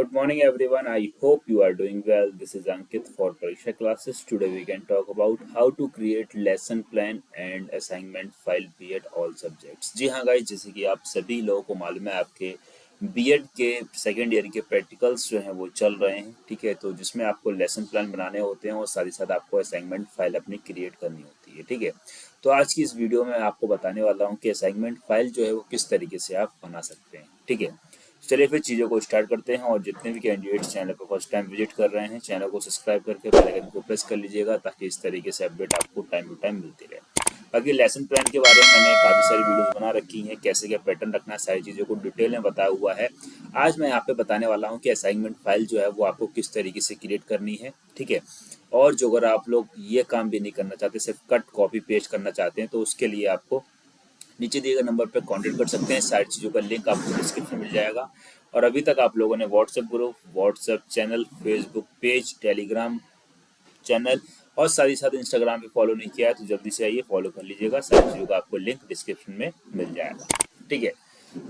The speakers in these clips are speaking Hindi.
Good morning, everyone. I hope you are doing well. This is Ankit for Pariksha classes. Today we can talk about how to create lesson plan and assignment file B.Ed all subjects. जी हाँ गाइस, जैसे कि आप सभी लोगों को मालूम है आपके B.Ed के सेकेंड ईयर के प्रैक्टिकल्स जो हैं वो चल रहे हैं, ठीक है। तो जिसमें आपको लेसन प्लान बनाने होते हैं और साथ ही साथ आपको असाइनमेंट फाइल अपनी क्रिएट करनी होती है, ठीक है। तो आज की इस वीडियो में मैं आपको बताने वाला हूँ कि असाइनमेंट फाइल जो है वो किस तरीके से आप बना सकते हैं, ठीक है। चलिए फिर चीज़ों को स्टार्ट करते हैं। और जितने भी कैंडिडेट्स चैनल को फर्स्ट टाइम विजिट कर रहे हैं, चैनल को सब्सक्राइब करके बेल आइकन को प्रेस कर लीजिएगा ताकि इस तरीके से अपडेट आपको टाइम टू टाइम मिलती रहे। बाकी लेसन प्लान के बारे में मैंने काफ़ी सारी वीडियोस बना रखी हैं, कैसे क्या पैटर्न रखना है, सारी चीज़ों को डिटेल में बताया हुआ है। आज मैं यहाँ पे बताने वाला हूँ कि असाइनमेंट फाइल जो है वो आपको किस तरीके से क्रिएट करनी है, ठीक है। और जो अगर आप लोग ये काम भी नहीं करना चाहते, सिर्फ कट कॉपी पेस्ट करना चाहते हैं, तो उसके लिए आपको नीचे दिए गए नंबर पर कांटेक्ट कर सकते हैं। सारी चीज़ों का लिंक आपको डिस्क्रिप्शन में मिल जाएगा। और अभी तक आप लोगों ने WhatsApp group, WhatsApp channel, Facebook page, Telegram channel और साथ ही साथ इंस्टाग्राम पे फॉलो नहीं किया है तो जल्दी से आइए फॉलो कर लीजिएगा। सारी चीज़ों का आपको लिंक डिस्क्रिप्शन में मिल जाएगा, ठीक है।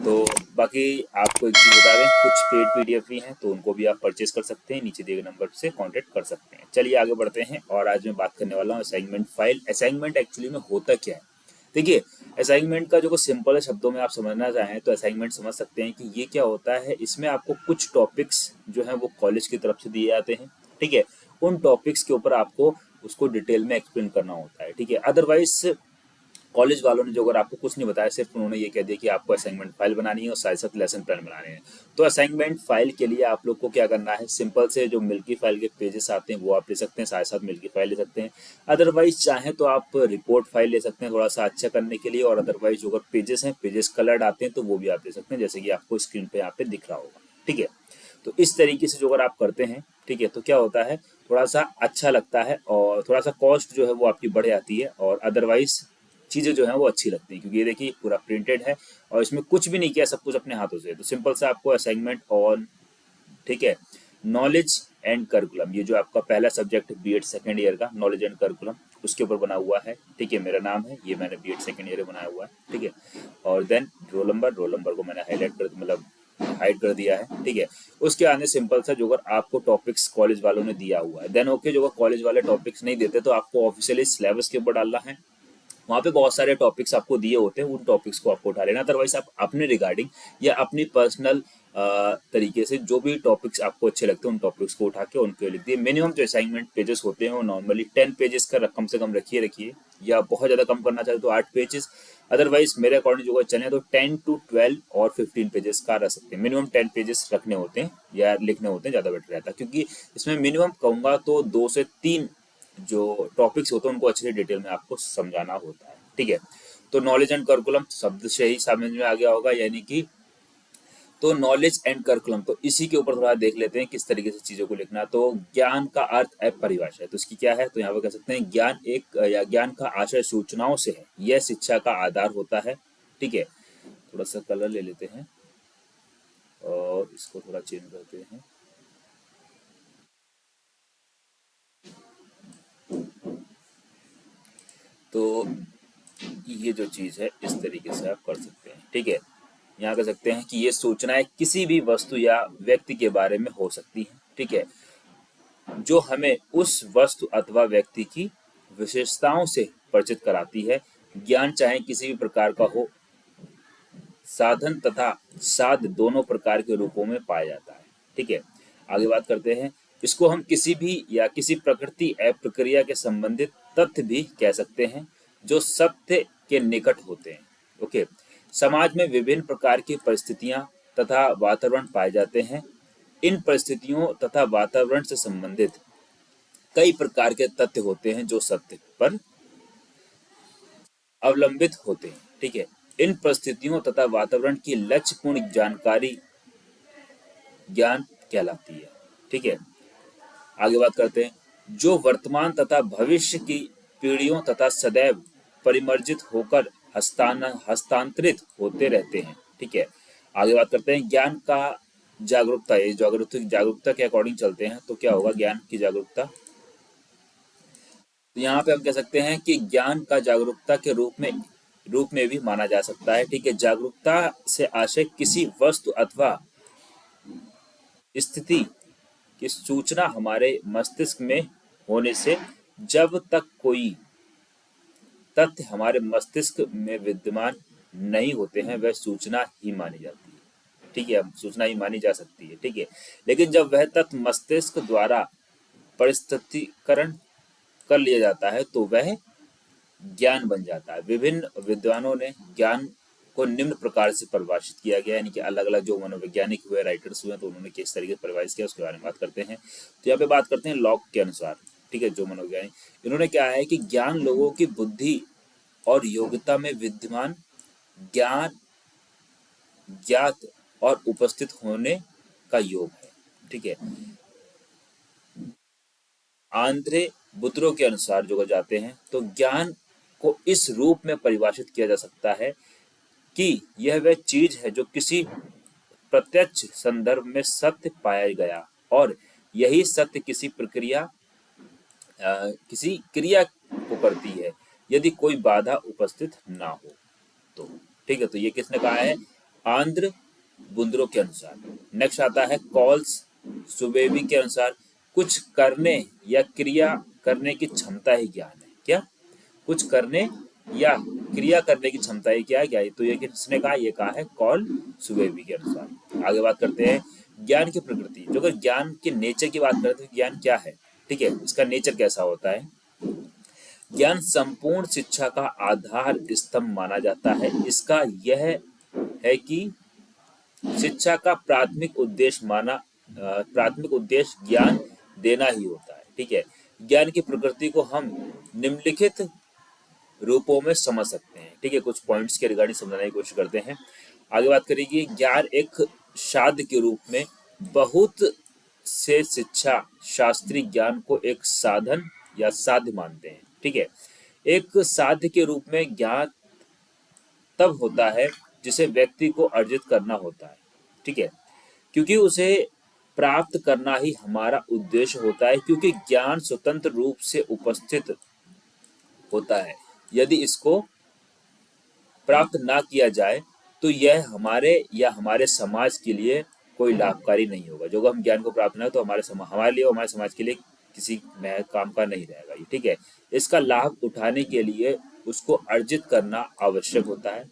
तो बाकी आपको एक चीज़ बता दें, कुछ पेड पीडीएफ भी हैं तो उनको भी आप परचेज कर सकते हैं, नीचे दिए गए नंबर से कांटेक्ट कर सकते हैं। चलिए आगे बढ़ते हैं। और आज मैं बात करने वाला हूँ असाइनमेंट फाइल। असाइनमेंट एक्चुअली में होता क्या है, देखिए। असाइनमेंट का जो सिंपल शब्दों में आप समझना चाहें तो असाइनमेंट समझ सकते हैं कि ये क्या होता है। इसमें आपको कुछ टॉपिक्स जो हैं वो कॉलेज की तरफ से दिए जाते हैं, ठीक है। उन टॉपिक्स के ऊपर आपको उसको डिटेल में एक्सप्लेन करना होता है, ठीक है। अदरवाइज कॉलेज वालों ने जो अगर आपको कुछ नहीं बताया, सिर्फ उन्होंने ये कह दिया कि आपको असाइनमेंट फाइल बनानी है और साथ साथ लेसन प्लान बनाने हैं, तो असाइनमेंट फाइल के लिए आप लोग को क्या करना है, सिंपल से जो मिल्की फाइल के पेजेस आते हैं वो आप ले सकते हैं, साथ साथ मिल्की फाइल ले सकते हैं। अदरवाइज चाहें तो आप रिपोर्ट फाइल ले सकते हैं थोड़ा सा अच्छा करने के लिए। और अदरवाइज जो अगर पेजेस हैं, पेजेस कलर्ड आते हैं तो वो भी आप ले सकते हैं, जैसे कि आपको स्क्रीन पे यहाँ पे दिख रहा होगा, ठीक है। तो इस तरीके से जो अगर आप करते हैं, ठीक है, तो क्या होता है, थोड़ा सा अच्छा लगता है और थोड़ा सा कॉस्ट जो है वो आपकी बढ़ जाती है। और अदरवाइज चीज़ें जो हैं वो अच्छी लगती हैं, क्योंकि ये देखिए पूरा प्रिंटेड है और इसमें कुछ भी नहीं किया, सब कुछ अपने हाथों से है। तो सिंपल सा आपको असाइनमेंट ऑन, ठीक है, नॉलेज एंड करिकुलम, ये जो आपका पहला सब्जेक्ट है B.Ed सेकेंड ईयर का, नॉलेज एंड करिकुलम, उसके ऊपर बना हुआ है, ठीक है। मेरा नाम है, ये मैंने B.Ed सेकेंड ईयर में बनाया हुआ है, ठीक है। और देन रोल नंबर को मैंने हाईलाइट कर, मतलब हाइड कर दिया है, ठीक है। उसके आने सिंपल सा जो अगर आपको टॉपिक्स कॉलेज वालों ने दिया हुआ है, देन ओके। जो अगर कॉलेज वाले टॉपिक्स नहीं देते तो आपको ऑफिशियली सिलेबस के ऊपर डालना है। वहाँ पे बहुत सारे टॉपिक्स आपको दिए होते हैं, उन टॉपिक्स को आपको उठा लेना। अदरवाइज आप अपने रिगार्डिंग या अपनी पर्सनल तरीके से जो भी टॉपिक्स आपको अच्छे लगते हैं उन टॉपिक्स को उठा के उनके लिख दिए। मिनिमम जो असाइनमेंट पेजेस होते हैं वो नॉर्मली 10 पेजेस का कम से कम रखिए, या बहुत ज़्यादा कम करना चाहते तो 8 पेजेस। अदरवाइज मेरे अकॉर्डिंग जो चले तो 10 to 12 और 15 पेजेस का रख सकते हैं। मिनिमम 10 पेजेस रखने होते हैं या लिखने होते हैं, ज़्यादा बेटर रहता है, क्योंकि इसमें मिनिमम कहूँगा तो 2 से 3 जो टॉपिक्स होते हैं उनको अच्छे से डिटेल में आपको समझाना होता है, ठीक है। तो नॉलेज एंड करिकुलम शब्द से ही समझ में आ गया होगा, यानी कि तो नॉलेज एंड करिकुलम, तो इसी के ऊपर थोड़ा देख लेते हैं किस तरीके से चीज़ों को लिखना। तो ज्ञान का अर्थ है परिभाषा है, तो इसकी क्या है, तो यहाँ पर कह सकते हैं ज्ञान एक या ज्ञान का आशय सूचनाओं से है, यह शिक्षा का आधार होता है, ठीक है। थोड़ा सा कलर ले लेते हैं और इसको थोड़ा चेंज करते हैं। तो ये जो चीज़ है इस तरीके से आप कर सकते हैं, ठीक है। यहाँ कह सकते हैं कि ये सूचनाएं किसी भी वस्तु या व्यक्ति के बारे में हो सकती हैं, ठीक है, जो हमें उस वस्तु अथवा व्यक्ति की विशेषताओं से परिचित कराती है। ज्ञान चाहे किसी भी प्रकार का हो, साधन तथा साध दोनों प्रकार के रूपों में पाया जाता है, ठीक है। आगे बात करते हैं, इसको हम किसी भी या किसी प्रकृति या प्रक्रिया के संबंधित तथ्य भी कह सकते हैं जो सत्य के निकट होते हैं, ओके। समाज में विभिन्न प्रकार की परिस्थितियां तथा वातावरण पाए जाते हैं। इन परिस्थितियों तथा वातावरण से संबंधित कई प्रकार के तथ्य होते हैं जो सत्य पर अवलंबित होते हैं, ठीक है। इन परिस्थितियों तथा वातावरण की लक्ष्यपूर्ण जानकारी ज्ञान कहलाती है, ठीक है। आगे बात करते हैं, जो वर्तमान तथा भविष्य की पीढ़ियों तथा सदैव परिमर्जित होकर हस्तांतरित होते रहते हैं, ठीक है। आगे बात करते हैं, ज्ञान का जागरूकता, ये जागरूकता के अकॉर्डिंग चलते हैं तो क्या होगा, ज्ञान की जागरूकता। तो यहाँ पे हम कह सकते हैं कि ज्ञान का जागरूकता के रूप में भी माना जा सकता है, ठीक है। जागरूकता से आशय किसी वस्तु अथवा स्थिति की सूचना हमारे मस्तिष्क में होने से जब तक कोई तथ्य हमारे मस्तिष्क में विद्यमान नहीं होते हैं वह सूचना ही मानी जाती है। ठीक है, सूचना ही मानी जा सकती है। ठीक है, लेकिन जब वह तथ्य मस्तिष्क द्वारा परिस्थितिकरण कर लिया जाता है तो वह ज्ञान बन जाता है। विभिन्न विद्वानों ने ज्ञान को निम्न प्रकार से परिभाषित किया गया, यानी कि अलग अलग जो मनोवैज्ञानिक हुए, राइटर्स हुए, तो उन्होंने किस तरीके से परिभाषित किया उसके बारे में बात करते हैं। तो यहाँ पे बात करते हैं लॉक के अनुसार। ठीक है, जो मनोवैज्ञानिक इन्होंने क्या है कि ज्ञान लोगों की बुद्धि और योग्यता में विद्यमान ज्ञान, ज्ञात और उपस्थित होने का योग है। ठीक है, आंद्रे बुत्रो के अनुसार जो जाते हैं तो ज्ञान को इस रूप में परिभाषित किया जा सकता है कि यह वह चीज है जो किसी प्रत्यक्ष संदर्भ में सत्य पाया गया और यही सत्य किसी क्रिया को करती है यदि कोई बाधा उपस्थित ना हो तो। ठीक है, तो ये किसने कहा है? आंद्र बुंद्रो के अनुसार। नेक्स्ट आता है कॉल्स सुबेबी के अनुसार कुछ करने या क्रिया करने की क्षमता ही ज्ञान है। क्या? कुछ करने या क्रिया करने की क्षमता ही क्या है? क्या है? तो ये किसने कहा? ये कहा है कॉल सुबेबी के अनुसार। आगे बात करते हैं ज्ञान की प्रकृति। जो अगर ज्ञान के नेचर की बात करें तो ज्ञान क्या है? ठीक है, इसका नेचर कैसा होता है? ज्ञान संपूर्ण शिक्षा का आधार स्तंभ माना जाता है। इसका यह है कि शिक्षा का प्राथमिक उद्देश्य ज्ञान देना ही होता है। ठीक है, ज्ञान की प्रकृति को हम निम्नलिखित रूपों में समझ सकते हैं। ठीक है, कुछ पॉइंट्स के रिगार्डिंग समझाने की कोशिश करते हैं। आगे बात करेगी ज्ञान एक साध्य के रूप में बहुत से शिक्षा शास्त्री ज्ञान को एक साधन या साध्य मानते हैं। ठीक है, एक साध्य के रूप में ज्ञान तब होता है जिसे व्यक्ति को अर्जित करना होता है। ठीक है, क्योंकि उसे प्राप्त करना ही हमारा उद्देश्य होता है, क्योंकि ज्ञान स्वतंत्र रूप से उपस्थित होता है। यदि इसको प्राप्त ना किया जाए तो यह हमारे या हमारे समाज के लिए कोई लाभकारी नहीं होगा। जो हम ज्ञान को प्राप्त ना हो तो हमारे लिए और हमारे समाज के लिए किसी नए काम का नहीं रहेगा ये। ठीक है, इसका लाभ उठाने के लिए उसको अर्जित करना आवश्यक होता है।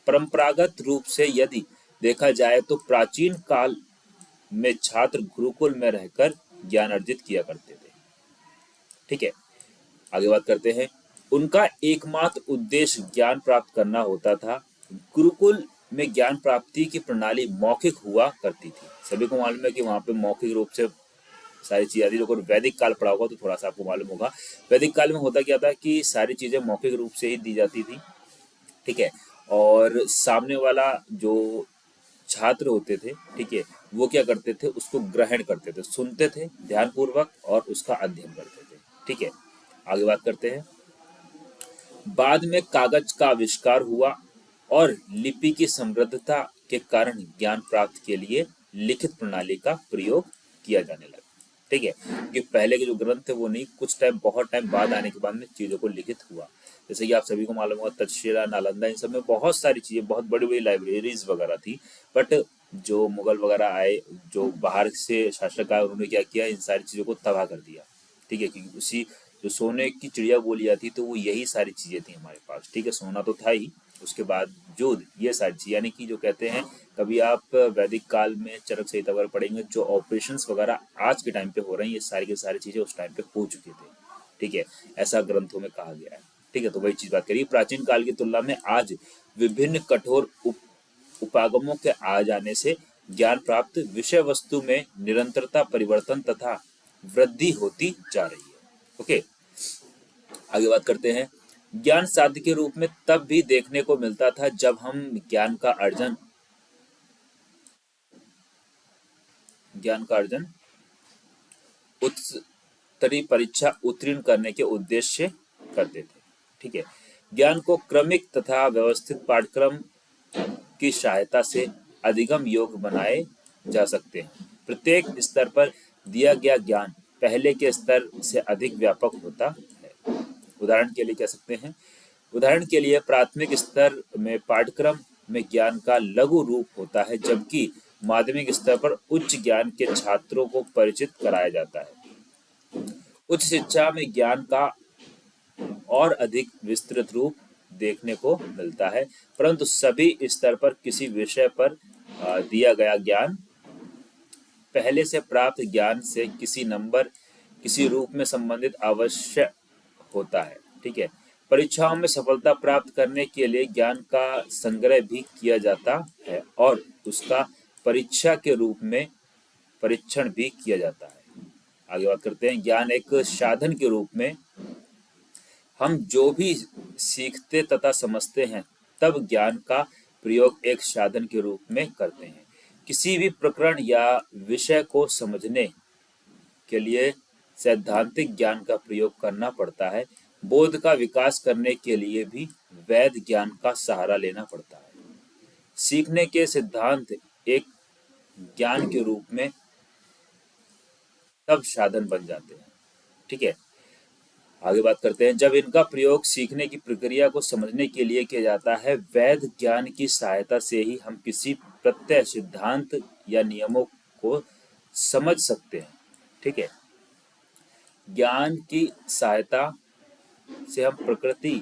परंपरागत रूप से यदि देखा जाए तो प्राचीन काल में छात्र गुरुकुल में रहकर ज्ञान अर्जित किया करते थे। ठीक है, आगे बात करते हैं उनका एकमात्र उद्देश्य ज्ञान प्राप्त करना होता था। गुरुकुल में ज्ञान प्राप्ति की प्रणाली मौखिक हुआ करती थी। सभी को मालूम है कि वहां पे मौखिक रूप से सारी चीजें आती। जो वैदिक काल पढ़ा होगा तो थोड़ा सा आपको मालूम होगा। वैदिक काल में होता क्या था कि सारी चीजें मौखिक रूप से ही दी जाती थी। ठीक है, और सामने वाला जो छात्र होते थे, ठीक है, वो क्या करते थे? उसको ग्रहण करते थे, सुनते थे ध्यानपूर्वक और उसका अध्ययन करते थे। ठीक है, आगे बात करते हैं। बाद में कागज का आविष्कार हुआ और लिपि की समृद्धता के कारण ज्ञान प्राप्त के लिए लिखित प्रणाली का प्रयोग किया जाने लगा। ठीक है, कि पहले के जो ग्रंथ थे वो नहीं, बहुत टाइम बाद आने के बाद में चीजों को लिखित हुआ। जैसे कि आप सभी को मालूम होगा तक्षशिला, नालंदा, इन सब में बहुत सारी चीजें, बहुत बड़ी बड़ी लाइब्रेरीज वगैरह थी। बट जो मुगल वगैरह आए, जो बाहर से शासक आए, उन्होंने क्या किया? इन सारी चीजों को तबाह कर दिया। ठीक है, क्योंकि उसी जो सोने की चिड़िया बोली जाती तो वो यही सारी चीजें थी हमारे पास। ठीक है, सोना तो था ही, उसके बावजूद ये सारी चीज, यानी कि जो कहते हैं, कभी आप वैदिक काल में चरक संहिता वगैरह पढ़ेंगे, जो ऑपरेशंस वगैरह आज के टाइम पे हो रही हैं, ये सारी की सारी चीजें उस टाइम पे हो चुकी थे। ठीक है, ऐसा ग्रंथों में कहा गया है। ठीक है, तो वही चीज बात करिए। प्राचीन काल की तुलना में आज विभिन्न कठोर उपागमों के आ जाने से ज्ञान प्राप्त विषय वस्तु में निरंतरता, परिवर्तन तथा वृद्धि होती जा रही है। ओके, आगे बात करते हैं। ज्ञान साध्य के रूप में तब भी देखने को मिलता था जब हम ज्ञान का अर्जन उत्तरी परीक्षा उत्तीर्ण करने के उद्देश्य से करते थे। ठीक है, ज्ञान को क्रमिक तथा व्यवस्थित पाठ्यक्रम की सहायता से अधिगम योग्य बनाए जा सकते हैं। प्रत्येक स्तर पर दिया गया ज्ञान पहले के स्तर से अधिक व्यापक होता है। उदाहरण के लिए कह सकते हैं, उदाहरण के लिए प्राथमिक स्तर में पाठ्यक्रम में ज्ञान का लघु रूप होता है, जबकि माध्यमिक स्तर पर उच्च ज्ञान के छात्रों को परिचित कराया जाता है। उच्च शिक्षा में ज्ञान का और अधिक विस्तृत रूप देखने को मिलता है, परंतु सभी स्तर पर किसी विषय पर दिया गया ज्ञान पहले से प्राप्त ज्ञान से किसी नंबर किसी रूप में संबंधित अवश्य होता है। ठीक है। परीक्षाओं में सफलता प्राप्त करने के लिए ज्ञान का संग्रह भी किया जाता है और उसका परीक्षा के रूप में परीक्षण भी किया जाता है। आगे बात करते हैं, ज्ञान एक साधन के रूप में हम जो भी सीखते तथा समझते हैं तब ज्ञान का प्रयोग एक साधन के रूप में करते हैं। किसी भी प्रकरण या विषय को समझने के लिए सैद्धांतिक ज्ञान का प्रयोग करना पड़ता है। बोध का विकास करने के लिए भी वैध ज्ञान का सहारा लेना पड़ता है। सीखने के सिद्धांत एक ज्ञान के रूप में तब साधन बन जाते हैं। ठीक है। आगे बात करते हैं, जब इनका प्रयोग सीखने की प्रक्रिया को समझने के लिए किया जाता है, वैध ज्ञान की सहायता से ही हम किसी प्रत्यय सिद्धांत या नियमों को समझ सकते हैं। ठीक है। ज्ञान की सहायता से हम प्रकृति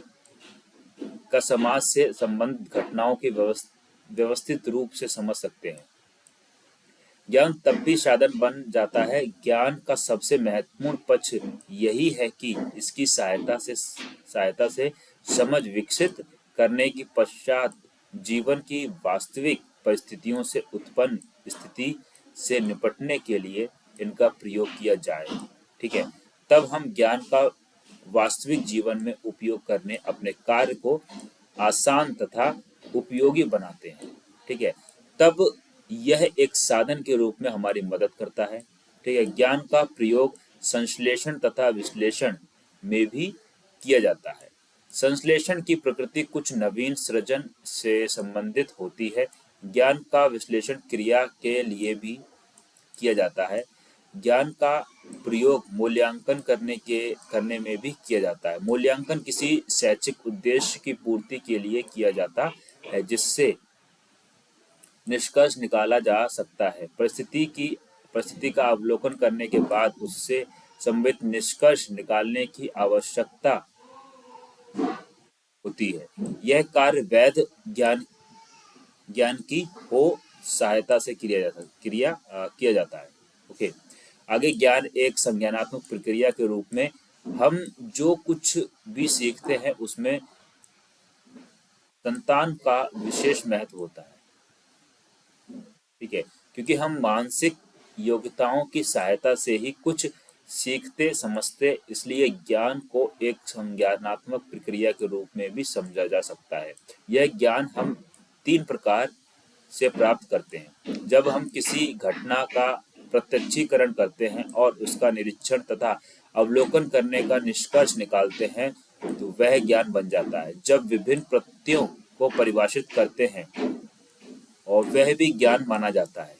का समाज से संबंधित घटनाओं की व्यवस्थित रूप से समझ सकते हैं। ज्ञान तब भी साधन बन जाता है। ज्ञान का सबसे महत्वपूर्ण पक्ष यही है कि इसकी सहायता से समझ विकसित करने की पश्चात जीवन की वास्तविक परिस्थितियों से उत्पन्न स्थिति से निपटने के लिए इनका प्रयोग किया जाए। ठीक है। तब हम ज्ञान का वास्तविक जीवन में उपयोग करने अपने कार्य को आसान तथा उपयोगी बनाते हैं। ठीक है। तब यह एक साधन के रूप में हमारी मदद करता है। ठीक है। ज्ञान का प्रयोग संश्लेषण तथा विश्लेषण में भी किया जाता है। संश्लेषण की प्रकृति कुछ नवीन सृजन से संबंधित होती है। ज्ञान का विश्लेषण क्रिया के लिए भी किया जाता है। ज्ञान का प्रयोग मूल्यांकन करने में भी किया जाता है। मूल्यांकन किसी शैक्षिक उद्देश्य की पूर्ति के लिए किया जाता है जिससे निष्कर्ष निकाला जा सकता है। परिस्थिति का अवलोकन करने के बाद उससे संबंधित निष्कर्ष निकालने की आवश्यकता होती है। यह कार्य वैध ज्ञान की हो सहायता से किया जाता है। ओके। आगे, ज्ञान एक संज्ञानात्मक प्रक्रिया के रूप में हम जो कुछ भी सीखते हैं उसमें संतान का विशेष महत्व होता है। ठीक है। क्योंकि हम मानसिक योग्यताओं की सहायता से ही कुछ सीखते समझते, इसलिए ज्ञान को एक संज्ञानात्मक प्रक्रिया के रूप में भी समझा जा सकता है। यह ज्ञान हम 3 प्रकार से प्राप्त करते हैं। जब हम किसी घटना का प्रत्यक्षीकरण करते हैं और उसका निरीक्षण तथा अवलोकन करने का निष्कर्ष निकालते हैं तो वह ज्ञान बन जाता है। जब विभिन्न प्रत्ययों को परिभाषित करते हैं और वह भी ज्ञान माना जाता है।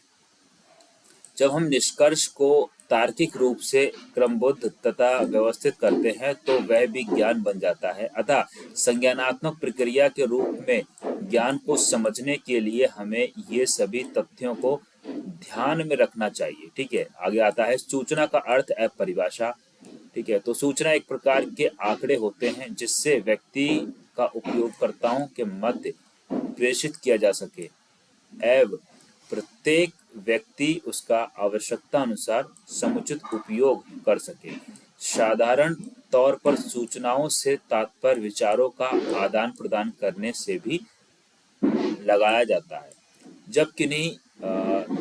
जब हम निष्कर्ष को तार्किक रूप से क्रमबद्ध तथा व्यवस्थित करते हैं तो वह भी ज्ञान बन जाता है। अतः संज्ञानात्मक प्रक्रिया के रूप में ज्ञान को समझने के लिए हमें ये सभी तथ्यों को ध्यान में रखना चाहिए। ठीक है। आगे आता है सूचना का अर्थ एवं परिभाषा। ठीक है। तो सूचना एक प्रकार के आंकड़े होते हैं जिससे व्यक्ति का उपयोगकर्ताओं के मध्य प्रेषित किया जा सके एवं प्रत्येक व्यक्ति उसका आवश्यकता अनुसार समुचित उपयोग कर सके। साधारण तौर पर सूचनाओं से तात्पर्य विचारों का आदान प्रदान करने से भी लगाया जाता है। जब किन्हीं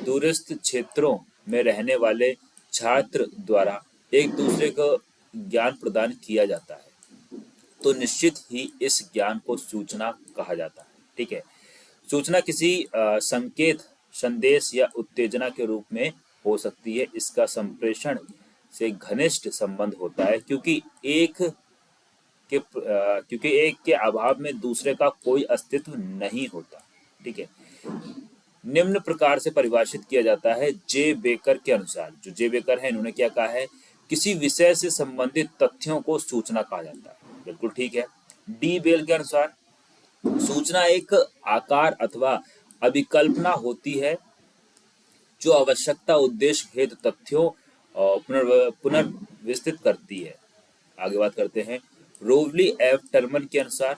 दूरस्थ क्षेत्रों में रहने वाले छात्र द्वारा एक दूसरे को ज्ञान प्रदान किया जाता है तो निश्चित ही इस ज्ञान को सूचना कहा जाता है। ठीक है। सूचना किसी संकेत, संदेश या उत्तेजना के रूप में हो सकती है। इसका संप्रेषण से घनिष्ठ संबंध होता है क्योंकि एक के अभाव में दूसरे का कोई अस्तित्व नहीं होता। ठीक है। निम्न प्रकार से परिभाषित किया जाता है जे बेकर के अनुसार। जो जे बेकर है इन्होंने क्या कहा है, किसी विषय से संबंधित तथ्यों को सूचना कहा जाता है। बिल्कुल ठीक है। डी बेल के अनुसार सूचना एक आकार अथवा अभिकल्पना होती है जो आवश्यकता उद्देश्य हेतु तथ्यों पुनर्विस्तृत करती है। आगे बात करते हैं, रोवली एफ टर्मन के अनुसार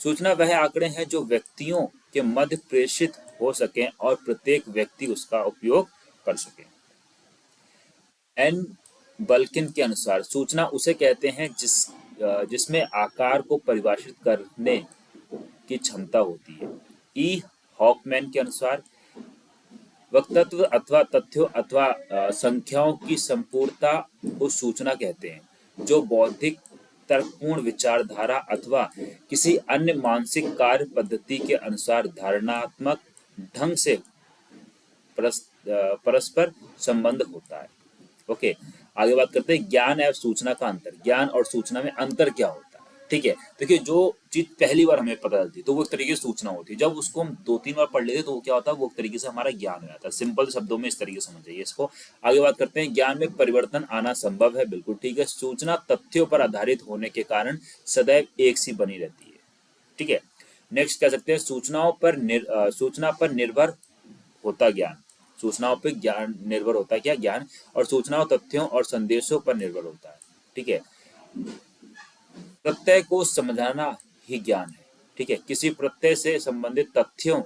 सूचना वह आंकड़े हैं जो व्यक्तियों के मध्य प्रेषित हो सकें और प्रत्येक व्यक्ति उसका उपयोग कर सके। एन बल्किन के अनुसार सूचना उसे कहते हैं जिसमें आकार को परिभाषित करने की क्षमता होती है। ई हॉकमैन के अनुसार वक्तत्व अथवा तथ्यों अथवा संख्याओं की संपूर्णता को सूचना कहते हैं, जो बौद्धिक तर्कपूर्ण विचारधारा अथवा किसी अन्य मानसिक कार्य पद्धति के अनुसार धारणात्मक ढंग से परस्पर संबंध होता है। ओके, आगे बात करते हैं ज्ञान एवं सूचना का अंतर। ज्ञान और सूचना में अंतर क्या होता है? ठीक है, देखिए जो चीज पहली बार हमें पता चलती है तो वो एक तरीके से सूचना होती है, जब उसको हम 2-3 बार पढ़ लेते तो वो क्या होता है, वो एक तरीके से हमारा ज्ञान हो जाता है। सिंपल शब्दों में इस तरीके से समझ जाइए इसको। आगे बात करते हैं, ज्ञान में परिवर्तन आना संभव है, बिल्कुल ठीक है। सूचना तथ्यों पर आधारित होने के कारण सदैव एक सी बनी रहती है, ठीक है। नेक्स्ट कह सकते हैं, सूचना पर निर्भर होता ज्ञान। सूचनाओं पर ज्ञान निर्भर होता है क्या? ज्ञान। और सूचनाओं तथ्यों और संदेशों पर निर्भर होता है, ठीक है। प्रत्यय को समझाना ही ज्ञान है, ठीक है। किसी प्रत्यय से संबंधित तथ्यों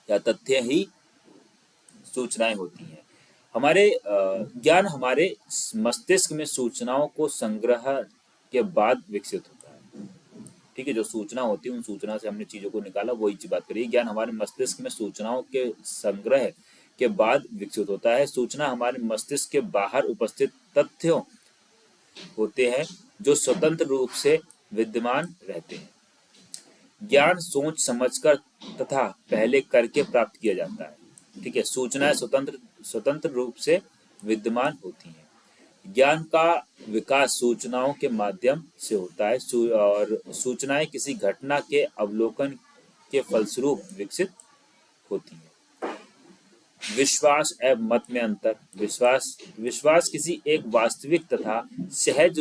या तथ्य ही सूचनाएं होती हैं। हमारे ज्ञान हमारे मस्तिष्क में सूचनाओं को संग्रह के बाद विकसित होता है, ठीक है। जो सूचना होती है उन सूचना से हमने चीजों को निकाला, वही बात करिए। ज्ञान हमारे मस्तिष्क में सूचनाओं के संग्रह के बाद विकसित होता है। सूचना हमारे मस्तिष्क के बाहर उपस्थित तथ्यों होते हैं जो स्वतंत्र रूप से विद्यमान रहते हैं। ज्ञान सोच समझकर तथा पहले करके प्राप्त किया जाता है, ठीक है। सूचनाएं स्वतंत्र रूप से विद्यमान होती हैं। ज्ञान का विकास सूचनाओं के माध्यम से होता है और सूचनाएं किसी घटना के अवलोकन के फलस्वरूप विकसित होती हैं। विश्वास एवं मत में अंतर। विश्वास किसी एक वास्तविक तथा सहज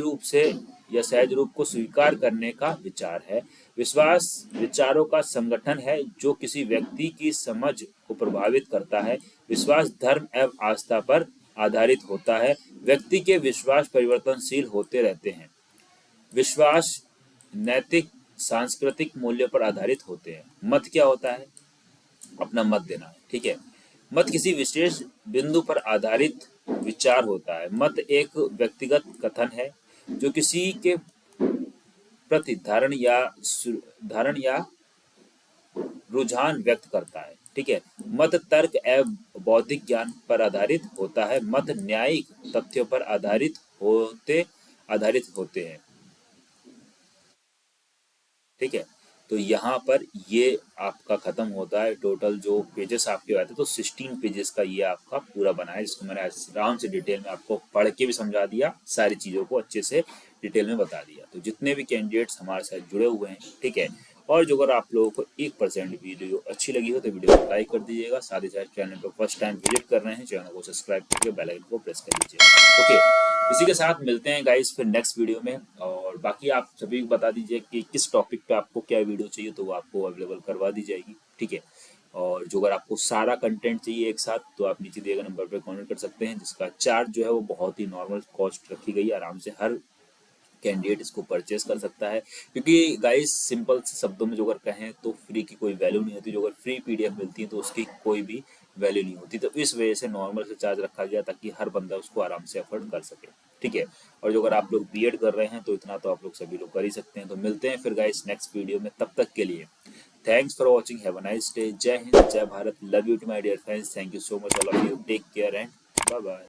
रूप को स्वीकार करने का विचार है। विश्वास विचारों का संगठन है जो किसी व्यक्ति की समझ को प्रभावित करता है। विश्वास धर्म एवं आस्था पर आधारित होता है। व्यक्ति के विश्वास परिवर्तनशील होते रहते हैं। विश्वास नैतिक सांस्कृतिक मूल्य पर आधारित होते हैं। मत क्या होता है? अपना मत देना, ठीक है। मत किसी विशेष बिंदु पर आधारित विचार होता है। मत एक व्यक्तिगत कथन है जो किसी के प्रति धारण या रुझान व्यक्त करता है, ठीक है। मत तर्क एवं बौद्धिक ज्ञान पर आधारित होता है। मत न्यायिक तथ्यों पर आधारित होते हैं, ठीक है। तो यहाँ पर ये आपका खत्म होता है। टोटल जो पेजेस आपके आते हैं तो 16 पेजेस का ये आपका पूरा बना है, जिसको मैंने आराम से डिटेल में आपको पढ़ के भी समझा दिया, सारी चीज़ों को अच्छे से डिटेल में बता दिया। तो जितने भी कैंडिडेट्स हमारे साथ जुड़े हुए हैं, ठीक है। और जो अगर आप लोगों को 1% वीडियो अच्छी लगी हो तो वीडियो को लाइक कर दीजिएगा। साथ ही साथ चैनल पर फर्स्ट टाइम विजिट कर रहे हैं, चैनल को सब्सक्राइब करके बेल आइकन को प्रेस कर लीजिए। ओके, इसी के साथ मिलते हैं गाइस फिर नेक्स्ट वीडियो में। और बाकी आप सभी को बता दीजिए कि किस टॉपिक पे आपको क्या वीडियो चाहिए, तो वो आपको अवेलेबल करवा दी जाएगी, ठीक है। और जो अगर आपको सारा कंटेंट चाहिए एक साथ तो आप नीचे दिए गए नंबर पर कॉन्टेक्ट कर सकते हैं, जिसका चार्ज जो है वो बहुत ही नॉर्मल कॉस्ट रखी गई है। आराम से हर कैंडिडेट इसको परचेस कर सकता है, क्योंकि गाइस सिंपल शब्दों में जो अगर कहें तो फ्री की कोई वैल्यू नहीं होती। जो अगर फ्री पीडीएफ मिलती है तो उसकी कोई भी वैल्यू नहीं होती। तो इस वजह से नॉर्मल से चार्ज रखा गया ताकि हर बंदा उसको आराम से अफोर्ड कर सके, ठीक है। और जो अगर आप लोग बीएड कर रहे हैं तो इतना तो आप लोग सभी लोग कर ही सकते हैं। तो मिलते हैं फिर गाइस नेक्स्ट वीडियो में, तब तक के लिए thanks for watching, have a nice day. जय हिंद, जय Bharat, love you to my dear friends, thank you so much all of you, take care and bye bye.